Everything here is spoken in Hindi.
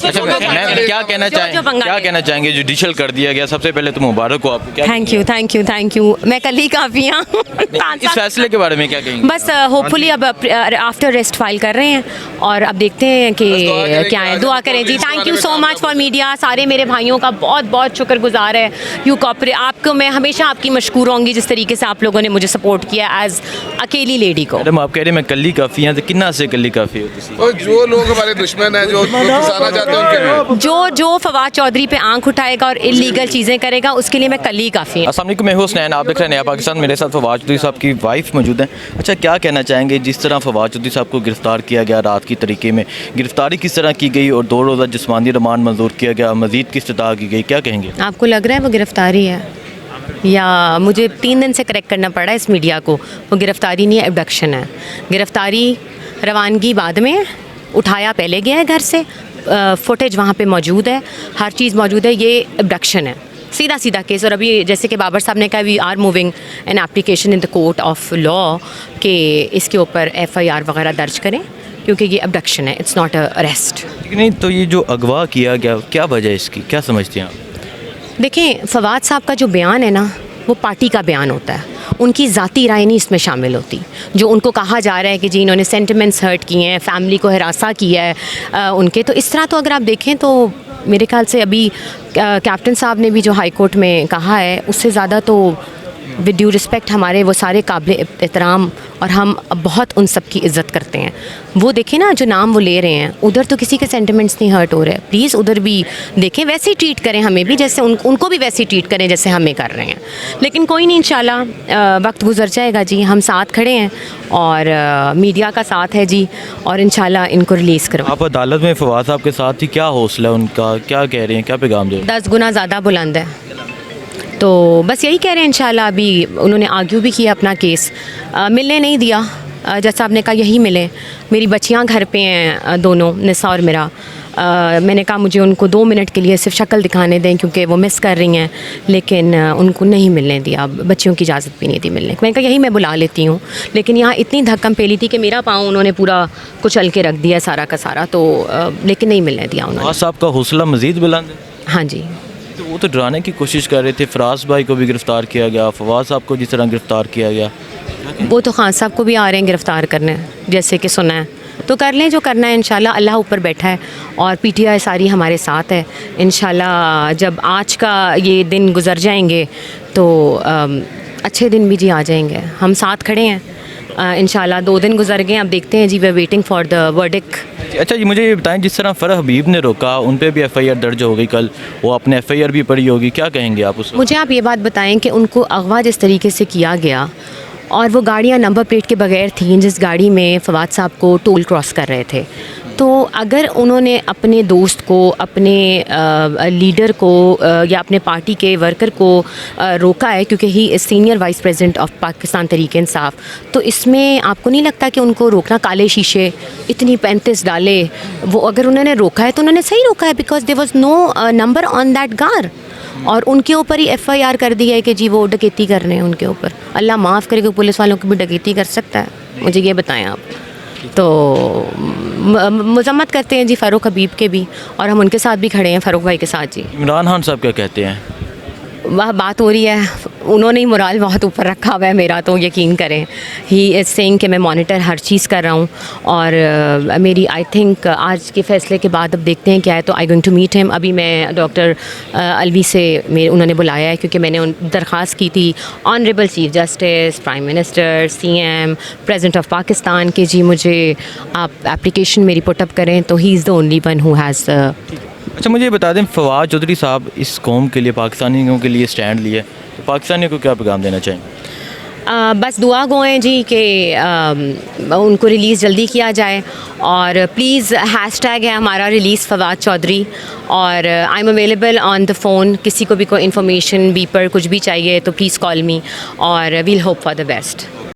अच्छा मैम क्या कहना चाहेंगे जुडिशल कर दिया गया, सबसे पहले तो मुबारक हो आपको। थैंक यू मैं कल ही काफ़ी हाँ इस फैसले के बारे में क्या कहेंगे? बस होपफुली अब आफ्टर रेस्ट फाइल कर रहे हैं और अब देखते हैं कि क्या है। दुआ करें जी। Thank you so much for media. सारे मेरे भाइयों का बहुत बहुत शुक्रगुजार है। यू कॉपरेट, आपको मैं हमेशा आपकी मशकूर होंगी जिस तरीके से आप लोगों ने मुझे सपोर्ट किया एज अकेली लेडी को। मैडम आप कह रहे हैं मैं कल्ली काफ़ी हैं, तो किन्ना से कल्ली काफ़ी हो? जो लोग हमारे दुश्मन हैं, जो फंसाना चाहते हैं उनके लिए। जो फवाद चौधरी पे आंख उठाएगा और इलीगल चीज़ें करेगा उसके लिए मैं कल ही काफ़ी। अस्सलाम वालेकुम, मैं हूं हुसनैन, आप देख रहे हैं नया पाकिस्तान। मेरे साथ फवाद चौधरी साहब की वाइफ मौजूद हैं। अच्छा क्या कहना चाहेंगे जिस तरह फवाद चौधरी साहब को गिरफ़्तार किया गया रात की तरीके में, गिरफ़्तारी किस तरह की गई और 2 रोज़ा जिस्मानी रिमांड मंजूर किया गया, मज़ीद किस तरह की गई, क्या कहेंगे? आपको लग रहा है वो गिरफ्तारी है या मुझे 3 दिन से करेक्ट करना पड़ा इस मीडिया को? वो गिरफ्तारी नहीं है, एबडक्शन है। गिरफ्तारी रवानगी बाद में है, उठाया पहले गया है घर से, फुटेज वहाँ पे मौजूद है, हर चीज़ मौजूद है। ये एबडक्शन है, सीधा सीधा केस। और अभी जैसे कि बाबर साहब ने कहा we are moving an application in the court of law कि इसके ऊपर FIR वगैरह दर्ज करें क्योंकि ये एबडक्शन है, इट्स नॉट अ अरेस्ट। नहीं तो ये जो अगवा किया गया क्या वजह है इसकी, क्या समझते हैं आप? देखें फवाद साहब का जो बयान है ना वो पार्टी का बयान होता है, उनकी ज़ाती राय नहीं इसमें शामिल होती। जो उनको कहा जा रहा है कि जी इन्होंने सेंटिमेंट्स हर्ट किए हैं, फैमिली को हरासा किया है उनके, तो इस तरह तो अगर आप देखें तो मेरे ख्याल से अभी कैप्टन साहब ने भी जो हाई कोर्ट में कहा है उससे ज़्यादा तो विद ड्यू रिस्पेक्ट हमारे वो सारे काबिल एहतराम और हम बहुत उन सब की इज़्ज़त करते हैं। वो देखें ना जो नाम वो ले रहे हैं, उधर तो किसी के सेंटिमेंट्स नहीं हर्ट हो रहे। प्लीज़ उधर भी देखें, वैसे ही ट्रीट करें हमें भी जैसे उनको भी वैसे ही ट्रीट करें जैसे हमें कर रहे हैं। लेकिन कोई नहीं, इंशाल्लाह वक्त गुजर जाएगा जी, हम साथ खड़े हैं और मीडिया का साथ है जी, और इंशाल्लाह इनको रिलीज़ करो। आप अदालत में फवाद साहब के साथ ही क्या हौसला है उनका, क्या कह रहे हैं, क्या पैगाम दे रहे हैं? 10 गुना ज़्यादा बुलंद है। तो बस यही कह रहे हैं इंशाल्लाह। अभी उन्होंने आर्ग्यू भी किया अपना केस, मिलने नहीं दिया। जज साहब ने कहा यही मिले। मेरी बच्चियां घर पे हैं दोनों, निसा और मेरा। मैंने कहा मुझे उनको 2 मिनट के लिए सिर्फ शक्ल दिखाने दें क्योंकि वो मिस कर रही हैं, लेकिन उनको नहीं मिलने दिया। बच्चियों की इजाज़त भी नहीं दी मिलने की। मैंने कहा यही मैं बुला लेती हूँ, लेकिन यहाँ इतनी धक्कम पेली थी कि मेरा पाँव उन्होंने पूरा कुचल के रख दिया सारा का सारा, तो लेकिन नहीं मिलने दिया उन्होंने। फवाद साहब का हौसला मज़ीद बुलंद है? हाँ जी। तो वो तो डराने की कोशिश कर रहे थे, फराज भाई को भी गिरफ़्तार किया गया, फवाद साहब को जिस तरह गिरफ़्तार किया गया। वो तो खान साहब को भी आ रहे हैं गिरफ़्तार करने, जैसे कि सुना है, तो कर लें जो करना है। इंशाल्लाह अल्लाह ऊपर बैठा है और PTI सारी हमारे साथ है। इंशाल्लाह जब आज का ये दिन गुजर जाएंगे तो अच्छे दिन भी जी आ जाएंगे। हम साथ खड़े हैं इंशाल्लाह। 2 दिन गुजर गए, अब देखते हैं जी, we are waiting for the verdict. अच्छा जी मुझे ये बताएं, जिस तरह फ़रह हबीब ने रोका उन पे भी FIR दर्ज हो गई, कल वो आपने FIR भी पढ़ी होगी, क्या कहेंगे आप उस? मुझे आप ये बात बताएं कि उनको अगवा जिस तरीके से किया गया और वो गाड़ियाँ नंबर प्लेट के बगैर थीं जिस गाड़ी में फवाद साहब को टोल क्रॉस कर रहे थे, तो अगर उन्होंने अपने दोस्त को, अपने लीडर को या अपने पार्टी के वर्कर को रोका है क्योंकि he is senior vice president of Pakistan Tehreek Insaf, तो इसमें आपको नहीं लगता कि उनको रोकना, काले शीशे इतनी 35 डाले, वो अगर उन्होंने रोका है तो उन्होंने सही रोका है, because there was no number on that car, और उनके ऊपर ही FIR कर दी है कि जी वो डकैती कर रहे हैं उनके ऊपर। अल्लाह माफ़ करे कि पुलिस वालों को भी डकैती कर सकता है, मुझे ये बताएं आप। तो मजम्मत करते हैं जी फ़ारूक हबीब के भी, और हम उनके साथ भी खड़े हैं, फ़ारूक भाई के साथ जी। इमरान खान साहब क्या कहते हैं? वह बात हो रही है, उन्होंने ही मोराल बहुत ऊपर रखा हुआ है मेरा, तो यकीन करें ही इज़ सेइंग कि मैं मॉनिटर हर चीज़ कर रहा हूँ। और मेरी आई थिंक आज के फ़ैसले के बाद अब देखते हैं क्या है, तो I going to meet him. अभी मैं डॉक्टर अलवी से उन्होंने बुलाया है क्योंकि मैंने दरख्वास्त की थी honourable chief justice, prime minister, CM, president of Pakistan के जी मुझे आप एप्लीकेशन मेरी पुटअप करें, तो he is the only one who has. अच्छा मुझे बता दें, फवाद चौधरी साहब इस कौम के लिए, पाकिस्तानियों के लिए स्टैंड लिए, तो पाकिस्तानियों को क्या पैगाम देना चाहेंगे? बस दुआ गो हैं जी कि उनको रिलीज़ जल्दी किया जाए, और प्लीज़ हैशटैग है हमारा रिलीज़ फवाद चौधरी, और I am available on the phone. किसी को भी कोई इन्फॉर्मेशन, बीपर कुछ भी चाहिए तो प्लीज़ कॉल मी, और we'll hope for the best.